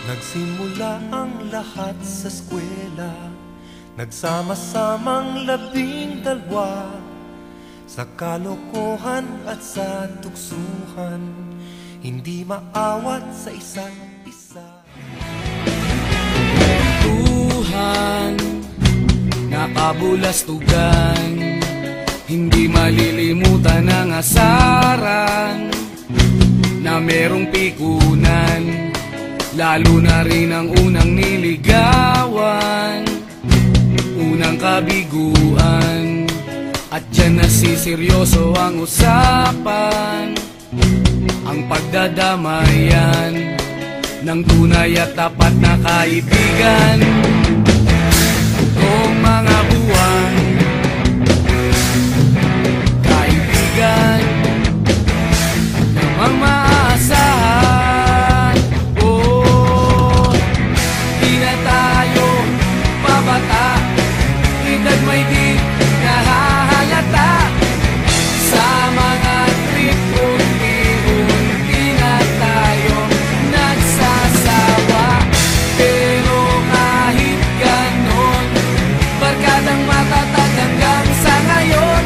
Nagsimula ang lahat sa eskwela, nagsama-samang 12, sa kalokohan at sa tuksuhan, hindi maawat sa isa't isa. Tuhan, nakabulastugan, hindi malilimutan ang asaran na merong pikunan, lalo na rin ang unang niligawan, unang kabiguan. At dyan nasiseryoso ang usapan, ang pagdadamayan ng tunay at tapat na kaibigan. Kung mga buwan, kaibigan namang maaasahan. Oh, di na tayo pabata, edad may di nahahalata. Sa mga trip, unti-unti na tayo nagsasawa. Pero kahit ganon, barkadang matatag hanggang sa ngayon.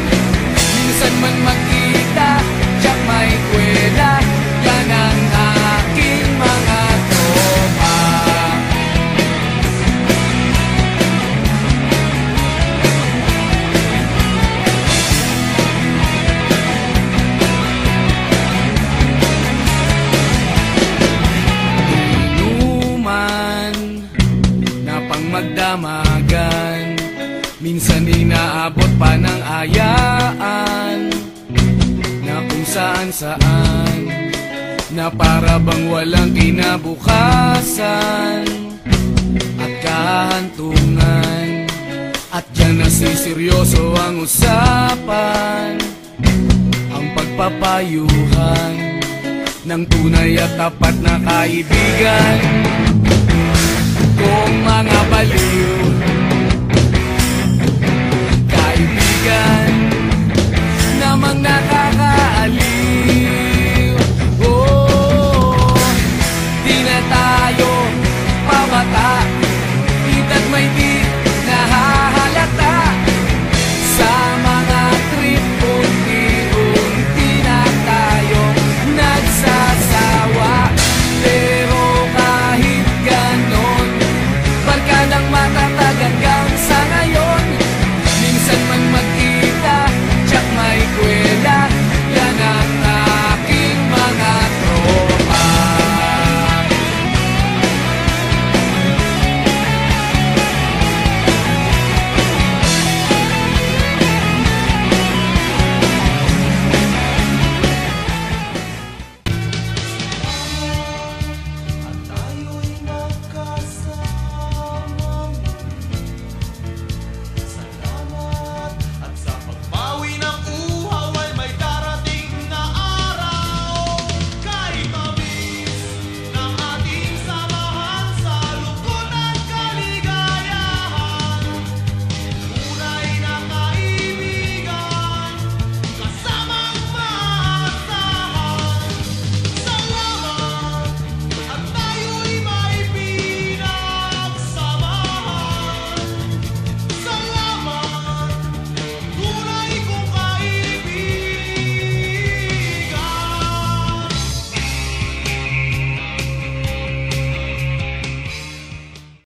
Minsan man magkita, tiyak may kwela, yan ang aking mga tropa. Inuman na pang magdamagan, minsan inaabot pa ng ayaan, na kung saan-saan, na para bang walang kinabukasan at kahantungan. At dyan nasiseryoso ang usapan, ang pagpapayuhan ng tunay at tapat na kaibigan. Kung mga baliw, kaibigan namang nakaka